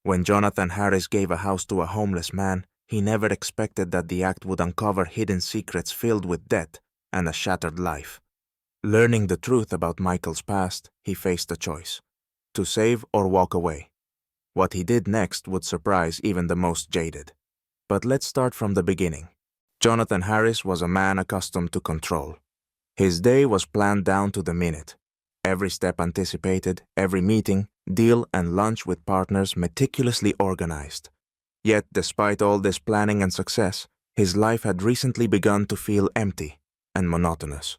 When Jonathan Harris gave a house to a homeless man, he never expected that the act would uncover hidden secrets filled with debt and a shattered life. Learning the truth about Michael's past, he faced a choice: to save or walk away. What he did next would surprise even the most jaded. But let's start from the beginning. Jonathan Harris was a man accustomed to control. His day was planned down to the minute. Every step anticipated, every meeting, deal, and lunch with partners meticulously organized. Yet, despite all this planning and success, his life had recently begun to feel empty and monotonous.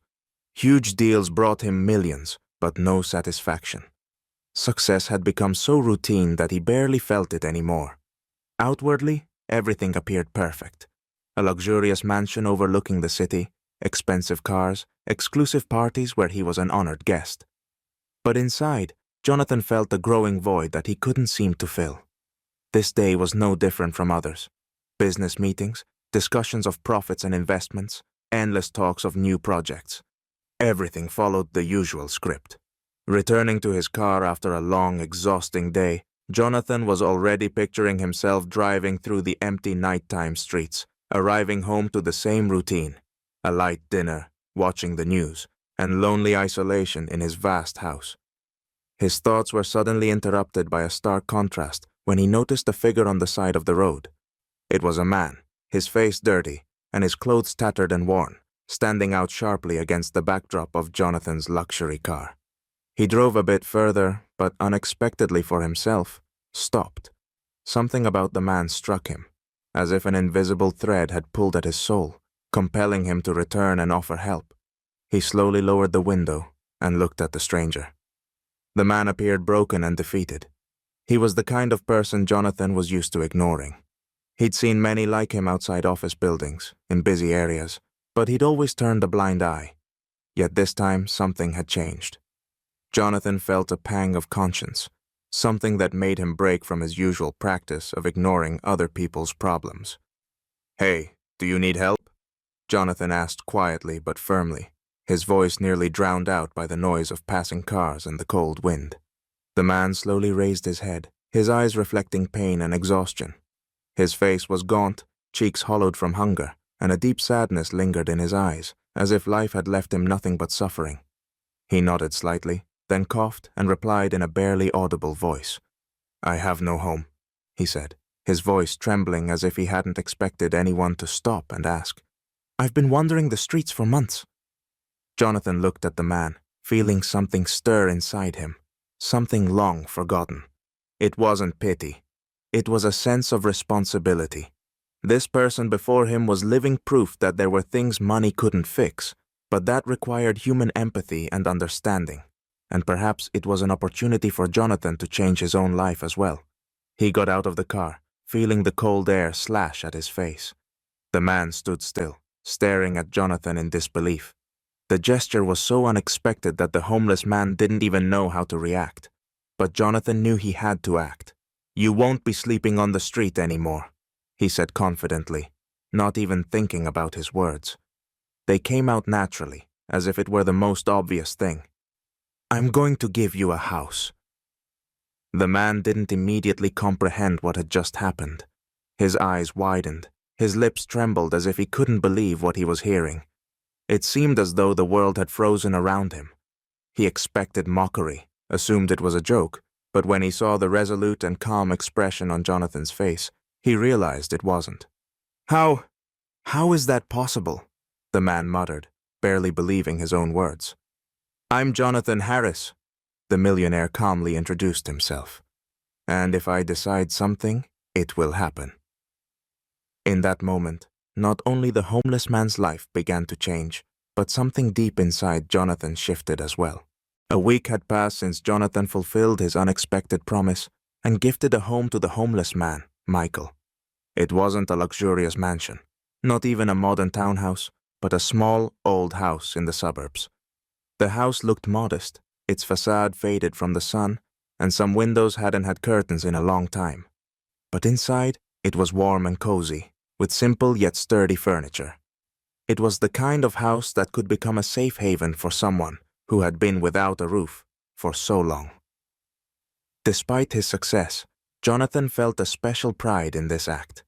Huge deals brought him millions, but no satisfaction. Success had become so routine that he barely felt it anymore. Outwardly, everything appeared perfect. A luxurious mansion overlooking the city, expensive cars, exclusive parties where he was an honored guest. But inside, Jonathan felt a growing void that he couldn't seem to fill. This day was no different from others. Business meetings, discussions of profits and investments, endless talks of new projects. Everything followed the usual script. Returning to his car after a long, exhausting day, Jonathan was already picturing himself driving through the empty nighttime streets, arriving home to the same routine: a light dinner, watching the news, and lonely isolation in his vast house. His thoughts were suddenly interrupted by a stark contrast when he noticed a figure on the side of the road. It was a man, his face dirty, and his clothes tattered and worn, standing out sharply against the backdrop of Jonathan's luxury car. He drove a bit further, but unexpectedly for himself, stopped. Something about the man struck him, as if an invisible thread had pulled at his soul, compelling him to return and offer help. He slowly lowered the window and looked at the stranger. The man appeared broken and defeated. He was the kind of person Jonathan was used to ignoring. He'd seen many like him outside office buildings, in busy areas, but he'd always turned a blind eye. Yet this time, something had changed. Jonathan felt a pang of conscience, something that made him break from his usual practice of ignoring other people's problems. "Hey, do you need help?" Jonathan asked quietly but firmly, his voice nearly drowned out by the noise of passing cars and the cold wind. The man slowly raised his head, his eyes reflecting pain and exhaustion. His face was gaunt, cheeks hollowed from hunger, and a deep sadness lingered in his eyes, as if life had left him nothing but suffering. He nodded slightly, then coughed and replied in a barely audible voice. "I have no home," he said, his voice trembling as if he hadn't expected anyone to stop and ask. "I've been wandering the streets for months." Jonathan looked at the man, feeling something stir inside him, something long forgotten. It wasn't pity. It was a sense of responsibility. This person before him was living proof that there were things money couldn't fix, but that required human empathy and understanding. And perhaps it was an opportunity for Jonathan to change his own life as well. He got out of the car, feeling the cold air slash at his face. The man stood still, staring at Jonathan in disbelief. The gesture was so unexpected that the homeless man didn't even know how to react. But Jonathan knew he had to act. "You won't be sleeping on the street anymore," he said confidently, not even thinking about his words. They came out naturally, as if it were the most obvious thing. "I'm going to give you a house." The man didn't immediately comprehend what had just happened. His eyes widened, his lips trembled as if he couldn't believe what he was hearing. It seemed as though the world had frozen around him. He expected mockery, assumed it was a joke, but when he saw the resolute and calm expression on Jonathan's face, he realized it wasn't. How is that possible?" the man muttered, barely believing his own words. "I'm Jonathan Harris," the millionaire calmly introduced himself. "And if I decide something, it will happen." In that moment, not only the homeless man's life began to change, but something deep inside Jonathan shifted as well. A week had passed since Jonathan fulfilled his unexpected promise and gifted a home to the homeless man, Michael. It wasn't a luxurious mansion, not even a modern townhouse, but a small, old house in the suburbs. The house looked modest, its facade faded from the sun, and some windows hadn't had curtains in a long time. But inside, it was warm and cozy, with simple yet sturdy furniture. It was the kind of house that could become a safe haven for someone who had been without a roof for so long. Despite his success, Jonathan felt a special pride in this act.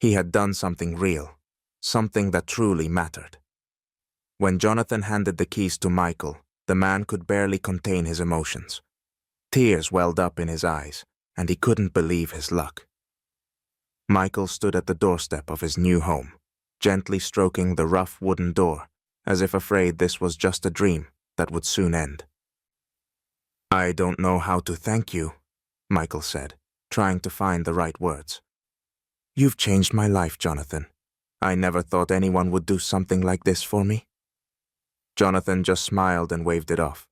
He had done something real, something that truly mattered. When Jonathan handed the keys to Michael, the man could barely contain his emotions. Tears welled up in his eyes, and he couldn't believe his luck. Michael stood at the doorstep of his new home, gently stroking the rough wooden door, as if afraid this was just a dream that would soon end. "I don't know how to thank you," Michael said, trying to find the right words. "You've changed my life, Jonathan. I never thought anyone would do something like this for me." Jonathan just smiled and waved it off.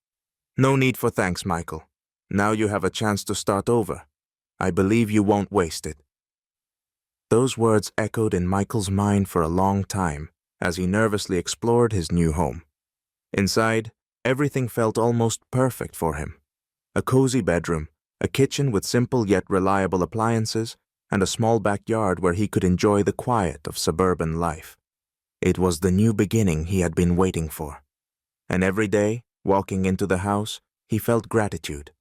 "No need for thanks, Michael. Now you have a chance to start over. I believe you won't waste it." Those words echoed in Michael's mind for a long time as he nervously explored his new home. Inside, everything felt almost perfect for him. A cozy bedroom, a kitchen with simple yet reliable appliances, and a small backyard where he could enjoy the quiet of suburban life. It was the new beginning he had been waiting for. And every day, walking into the house, he felt gratitude,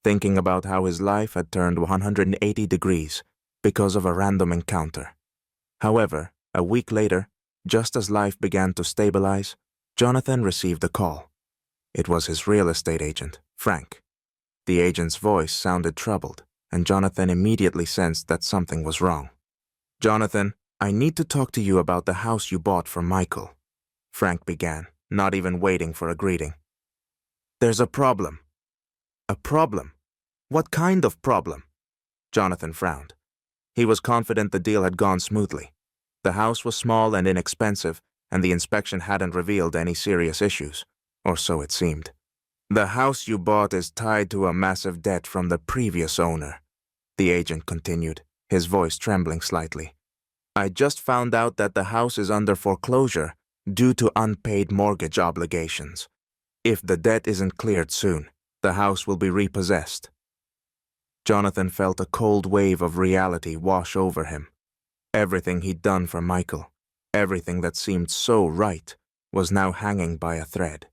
thinking about how his life had turned 180 degrees because of a random encounter. However, a week later, just as life began to stabilize, Jonathan received a call. It was his real estate agent, Frank. The agent's voice sounded troubled, and Jonathan immediately sensed that something was wrong. "Jonathan, I need to talk to you about the house you bought for Michael," Frank began, not even waiting for a greeting. "There's a problem." "A problem? What kind of problem?" Jonathan frowned. He was confident the deal had gone smoothly. The house was small and inexpensive, and the inspection hadn't revealed any serious issues, or so it seemed. "The house you bought is tied to a massive debt from the previous owner," the agent continued, his voice trembling slightly. "I just found out that the house is under foreclosure due to unpaid mortgage obligations. If the debt isn't cleared soon, the house will be repossessed." Jonathan felt a cold wave of reality wash over him. Everything he'd done for Michael, everything that seemed so right, was now hanging by a thread.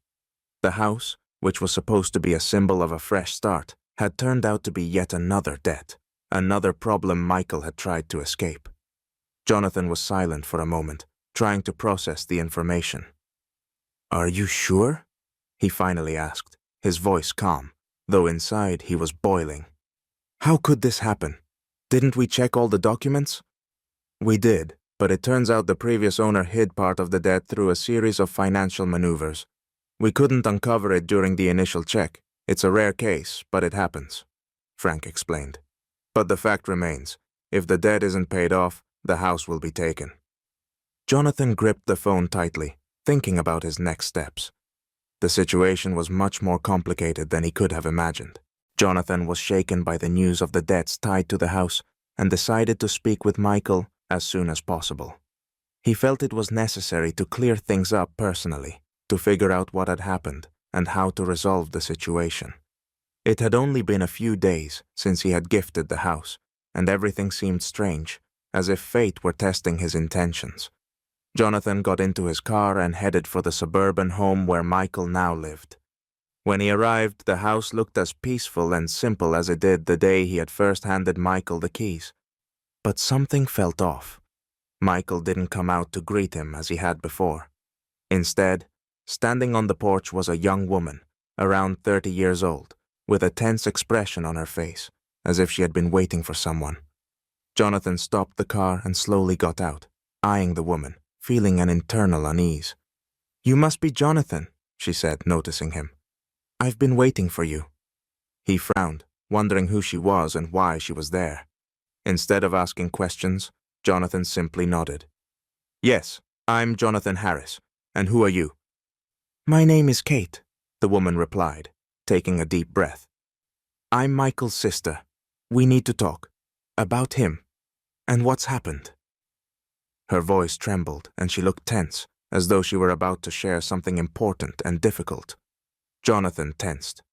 The house, which was supposed to be a symbol of a fresh start, had turned out to be yet another debt, another problem Michael had tried to escape. Jonathan was silent for a moment, trying to process the information. "Are you sure?" he finally asked, his voice calm, though inside he was boiling. "How could this happen? Didn't we check all the documents?" "We did, but it turns out the previous owner hid part of the debt through a series of financial maneuvers. We couldn't uncover it during the initial check. It's a rare case, but it happens," Frank explained. "But the fact remains, if the debt isn't paid off, the house will be taken." Jonathan gripped the phone tightly, thinking about his next steps. The situation was much more complicated than he could have imagined. Jonathan was shaken by the news of the debts tied to the house and decided to speak with Michael as soon as possible. He felt it was necessary to clear things up personally, to figure out what had happened and how to resolve the situation. It had only been a few days since he had gifted the house, and everything seemed strange, as if fate were testing his intentions. Jonathan got into his car and headed for the suburban home where Michael now lived. When he arrived, the house looked as peaceful and simple as it did the day he had first handed Michael the keys. But something felt off. Michael didn't come out to greet him as he had before. Instead, standing on the porch was a young woman, around 30 years old, with a tense expression on her face, as if she had been waiting for someone. Jonathan stopped the car and slowly got out, eyeing the woman, feeling an internal unease. "You must be Jonathan," she said, noticing him. "I've been waiting for you." He frowned, wondering who she was and why she was there. Instead of asking questions, Jonathan simply nodded. "Yes, I'm Jonathan Harris. And who are you?" "My name is Kate," the woman replied, taking a deep breath. "I'm Michael's sister. We need to talk. About him. And what's happened." Her voice trembled and she looked tense, as though she were about to share something important and difficult. Jonathan tensed.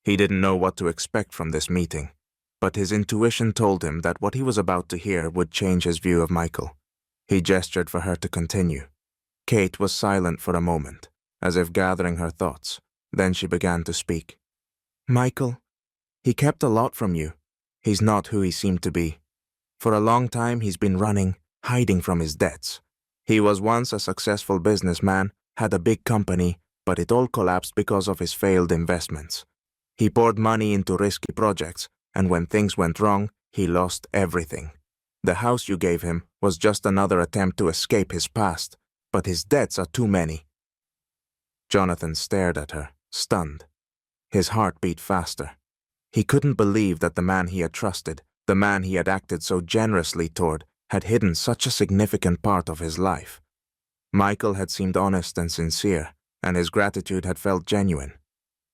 He didn't know what to expect from this meeting, but his intuition told him that what he was about to hear would change his view of Michael. He gestured for her to continue. Kate was silent for a moment, as if gathering her thoughts. Then she began to speak. "Michael, he kept a lot from you. He's not who he seemed to be. For a long time he's been running, hiding from his debts. He was once a successful businessman, had a big company, but it all collapsed because of his failed investments. He poured money into risky projects, and when things went wrong, he lost everything. The house you gave him was just another attempt to escape his past, but his debts are too many. Jonathan stared at her, stunned. His heart beat faster. He couldn't believe that the man he had trusted, the man he had acted so generously toward, had hidden such a significant part of his life. Michael had seemed honest and sincere, and his gratitude had felt genuine.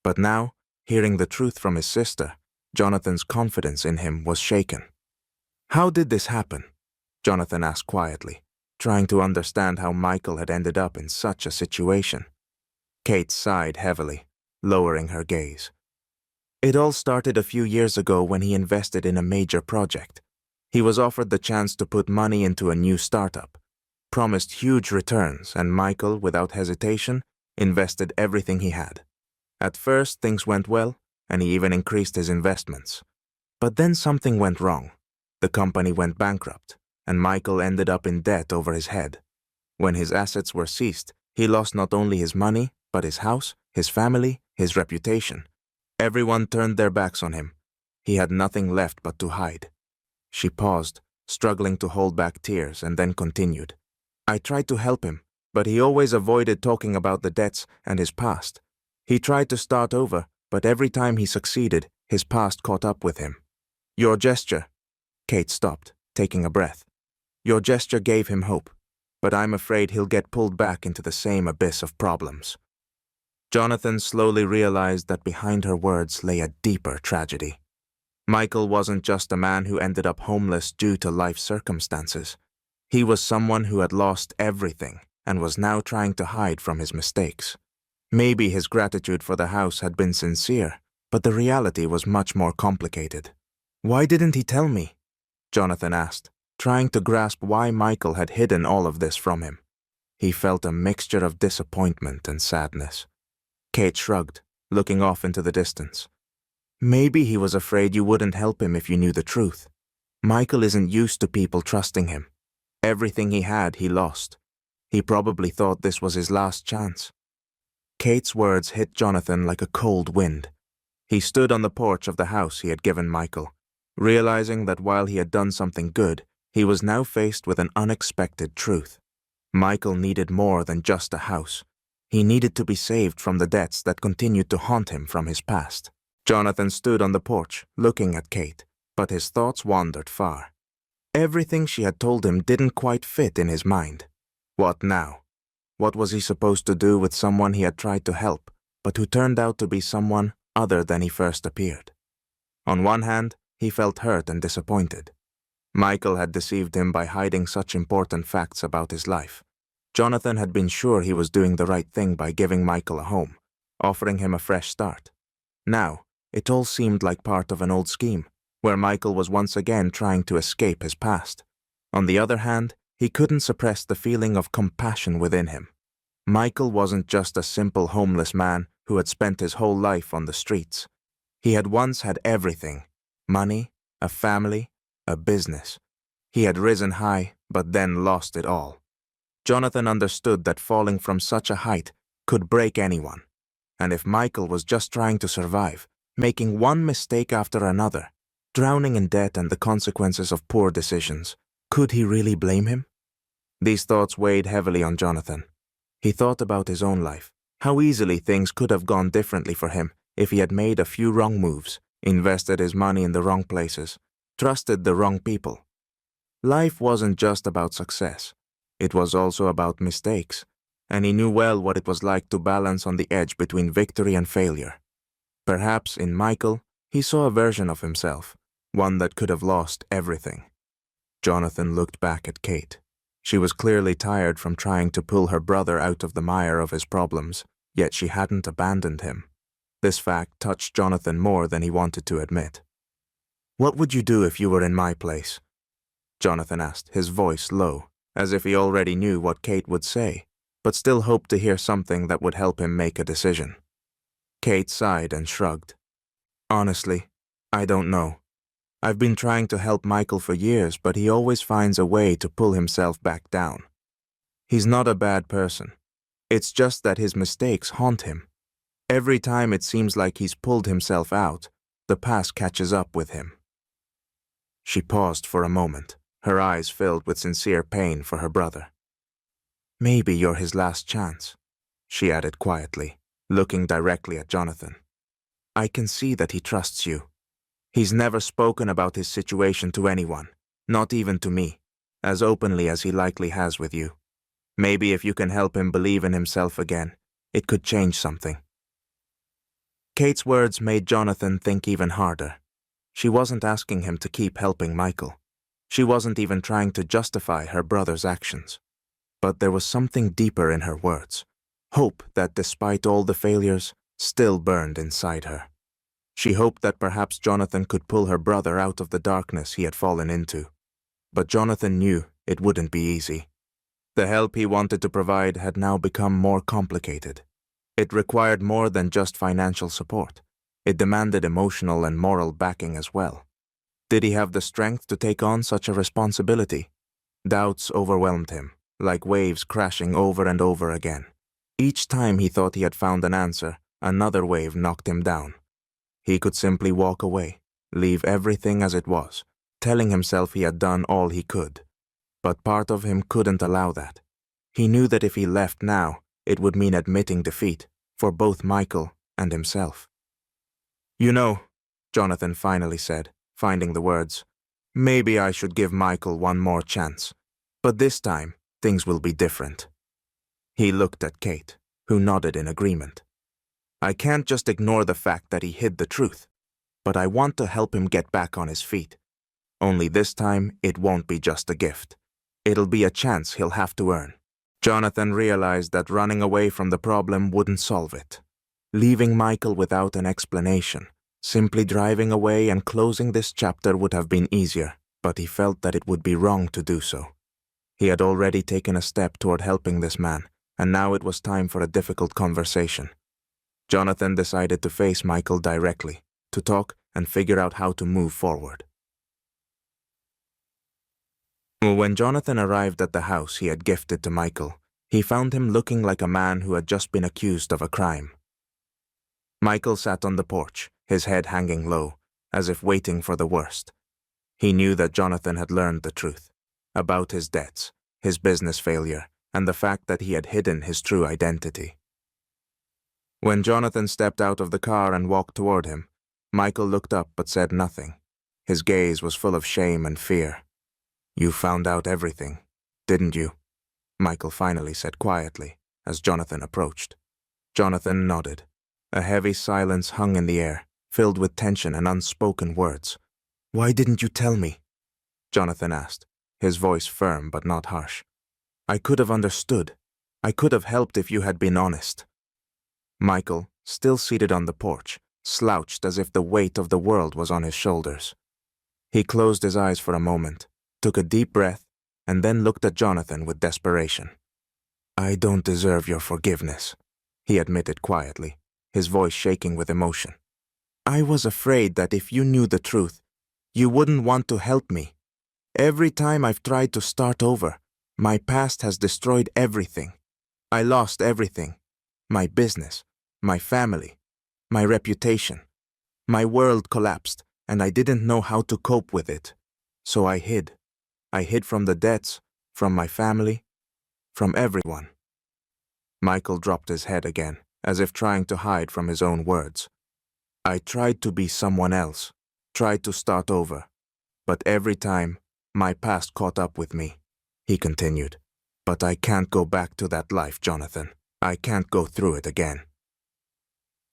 But now, hearing the truth from his sister, Jonathan's confidence in him was shaken. "How did this happen?" Jonathan asked quietly, trying to understand how Michael had ended up in such a situation. Kate sighed heavily, lowering her gaze. "It all started a few years ago when he invested in a major project. He was offered the chance to put money into a new startup, promised huge returns, and Michael, without hesitation, invested everything he had. At first, things went well, and he even increased his investments. But then something went wrong. The company went bankrupt, and Michael ended up in debt over his head. When his assets were seized, he lost not only his money, but his house, his family, his reputation. Everyone turned their backs on him. He had nothing left but to hide." She paused, struggling to hold back tears, and then continued. "I tried to help him, but he always avoided talking about the debts and his past. He tried to start over, but every time he succeeded, his past caught up with him. Your gesture—" Kate stopped, taking a breath. "Your gesture gave him hope, but I'm afraid he'll get pulled back into the same abyss of problems." Jonathan slowly realized that behind her words lay a deeper tragedy. Michael wasn't just a man who ended up homeless due to life circumstances. He was someone who had lost everything and was now trying to hide from his mistakes. Maybe his gratitude for the house had been sincere, but the reality was much more complicated. "Why didn't he tell me?" Jonathan asked, trying to grasp why Michael had hidden all of this from him. He felt a mixture of disappointment and sadness. Kate shrugged, looking off into the distance. "Maybe he was afraid you wouldn't help him if you knew the truth. Michael isn't used to people trusting him. Everything he had, he lost. He probably thought this was his last chance." Kate's words hit Jonathan like a cold wind. He stood on the porch of the house he had given Michael, realizing that while he had done something good, he was now faced with an unexpected truth. Michael needed more than just a house. He needed to be saved from the debts that continued to haunt him from his past. Jonathan stood on the porch, looking at Kate, but his thoughts wandered far. Everything she had told him didn't quite fit in his mind. What now? What was he supposed to do with someone he had tried to help, but who turned out to be someone other than he first appeared? On one hand, he felt hurt and disappointed. Michael had deceived him by hiding such important facts about his life. Jonathan had been sure he was doing the right thing by giving Michael a home, offering him a fresh start. Now, it all seemed like part of an old scheme, where Michael was once again trying to escape his past. On the other hand, he couldn't suppress the feeling of compassion within him. Michael wasn't just a simple homeless man who had spent his whole life on the streets. He had once had everything: money, a family, a business. He had risen high, but then lost it all. Jonathan understood that falling from such a height could break anyone. And if Michael was just trying to survive, making one mistake after another, drowning in debt and the consequences of poor decisions, could he really blame him? These thoughts weighed heavily on Jonathan. He thought about his own life, how easily things could have gone differently for him if he had made a few wrong moves, invested his money in the wrong places, trusted the wrong people. Life wasn't just about success. It was also about mistakes, and he knew well what it was like to balance on the edge between victory and failure. Perhaps in Michael, he saw a version of himself, one that could have lost everything. Jonathan looked back at Kate. She was clearly tired from trying to pull her brother out of the mire of his problems, yet she hadn't abandoned him. This fact touched Jonathan more than he wanted to admit. "What would you do if you were in my place?" Jonathan asked, his voice low, as if he already knew what Kate would say, but still hoped to hear something that would help him make a decision. Kate sighed and shrugged. "Honestly, I don't know. I've been trying to help Michael for years, but he always finds a way to pull himself back down. He's not a bad person. It's just that his mistakes haunt him. Every time it seems like he's pulled himself out, the past catches up with him." She paused for a moment, her eyes filled with sincere pain for her brother. "Maybe you're his last chance," she added quietly, looking directly at Jonathan. "I can see that he trusts you. He's never spoken about his situation to anyone, not even to me, as openly as he likely has with you. Maybe if you can help him believe in himself again, it could change something." Kate's words made Jonathan think even harder. She wasn't asking him to keep helping Michael. She wasn't even trying to justify her brother's actions. But there was something deeper in her words, hope that despite all the failures, still burned inside her. She hoped that perhaps Jonathan could pull her brother out of the darkness he had fallen into. But Jonathan knew it wouldn't be easy. The help he wanted to provide had now become more complicated. It required more than just financial support. It demanded emotional and moral backing as well. Did he have the strength to take on such a responsibility? Doubts overwhelmed him, like waves crashing over and over again. Each time he thought he had found an answer, another wave knocked him down. He could simply walk away, leave everything as it was, telling himself he had done all he could. But part of him couldn't allow that. He knew that if he left now, it would mean admitting defeat for both Michael and himself. "You know," Jonathan finally said, finding the words, "maybe I should give Michael one more chance. But this time, things will be different." He looked at Kate, who nodded in agreement. "I can't just ignore the fact that he hid the truth, but I want to help him get back on his feet. Only this time, it won't be just a gift. It'll be a chance he'll have to earn." Jonathan realized that running away from the problem wouldn't solve it. Leaving Michael without an explanation, simply driving away and closing this chapter would have been easier, but he felt that it would be wrong to do so. He had already taken a step toward helping this man, and now it was time for a difficult conversation. Jonathan decided to face Michael directly, to talk and figure out how to move forward. When Jonathan arrived at the house he had gifted to Michael, he found him looking like a man who had just been accused of a crime. Michael sat on the porch, his head hanging low, as if waiting for the worst. He knew that Jonathan had learned the truth about his debts, his business failure, and the fact that he had hidden his true identity. When Jonathan stepped out of the car and walked toward him, Michael looked up but said nothing. His gaze was full of shame and fear. "You found out everything, didn't you?" Michael finally said quietly, as Jonathan approached. Jonathan nodded. A heavy silence hung in the air, filled with tension and unspoken words. "Why didn't you tell me?" Jonathan asked, his voice firm but not harsh. "I could have understood. I could have helped if you had been honest." Michael, still seated on the porch, slouched as if the weight of the world was on his shoulders. He closed his eyes for a moment, took a deep breath, and then looked at Jonathan with desperation. "I don't deserve your forgiveness," he admitted quietly, his voice shaking with emotion. "I was afraid that if you knew the truth, you wouldn't want to help me. Every time I've tried to start over, my past has destroyed everything. I lost everything. My business, my family, my reputation. My world collapsed, and I didn't know how to cope with it. So I hid. I hid from the debts, from my family, from everyone." Michael dropped his head again, as if trying to hide from his own words. "I tried to be someone else, tried to start over. But every time, my past caught up with me," he continued. "But I can't go back to that life, Jonathan. I can't go through it again."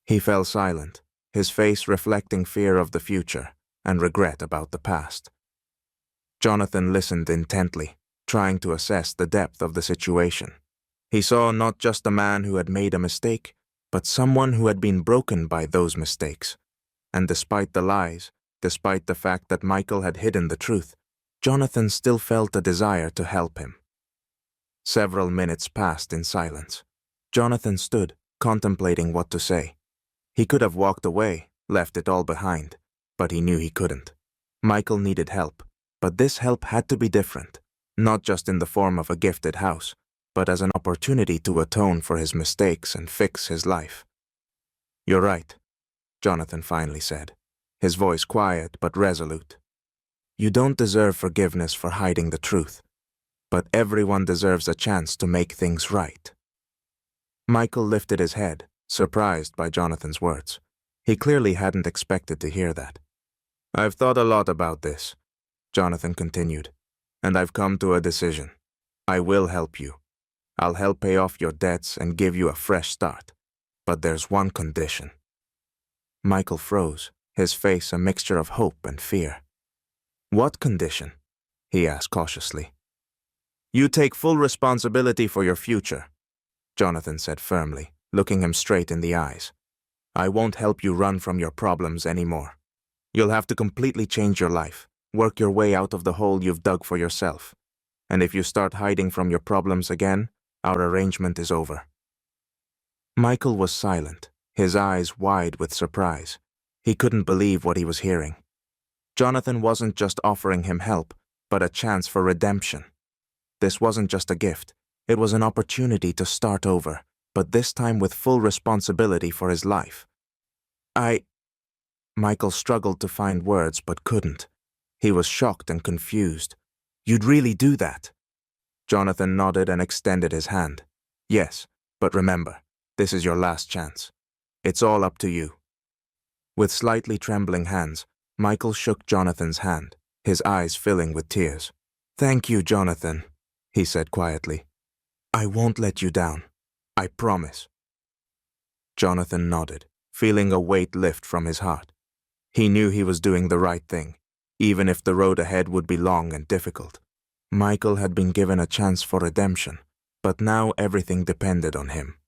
He fell silent, his face reflecting fear of the future and regret about the past. Jonathan listened intently, trying to assess the depth of the situation. He saw not just a man who had made a mistake, but someone who had been broken by those mistakes. And despite the lies, despite the fact that Michael had hidden the truth, Jonathan still felt a desire to help him. Several minutes passed in silence. Jonathan stood, contemplating what to say. He could have walked away, left it all behind, but he knew he couldn't. Michael needed help, but this help had to be different, not just in the form of a gifted house, but as an opportunity to atone for his mistakes and fix his life. "You're right," Jonathan finally said, his voice quiet but resolute. "You don't deserve forgiveness for hiding the truth, but everyone deserves a chance to make things right." Michael lifted his head, surprised by Jonathan's words. He clearly hadn't expected to hear that. "I've thought a lot about this," Jonathan continued, "and I've come to a decision. I will help you. I'll help pay off your debts and give you a fresh start. But there's one condition." Michael froze, his face a mixture of hope and fear. "What condition?" he asked cautiously. "You take full responsibility for your future," Jonathan said firmly, looking him straight in the eyes. "I won't help you run from your problems anymore. You'll have to completely change your life, work your way out of the hole you've dug for yourself. And if you start hiding from your problems again, our arrangement is over." Michael was silent, his eyes wide with surprise. He couldn't believe what he was hearing. Jonathan wasn't just offering him help, but a chance for redemption. This wasn't just a gift, it was an opportunity to start over, but this time with full responsibility for his life. Michael struggled to find words but couldn't. He was shocked and confused. "You'd really do that?" Jonathan nodded and extended his hand. "Yes, but remember, this is your last chance. It's all up to you." With slightly trembling hands, Michael shook Jonathan's hand, his eyes filling with tears. "Thank you, Jonathan," he said quietly. "I won't let you down. I promise." Jonathan nodded, feeling a weight lift from his heart. He knew he was doing the right thing, even if the road ahead would be long and difficult. Michael had been given a chance for redemption, but now everything depended on him.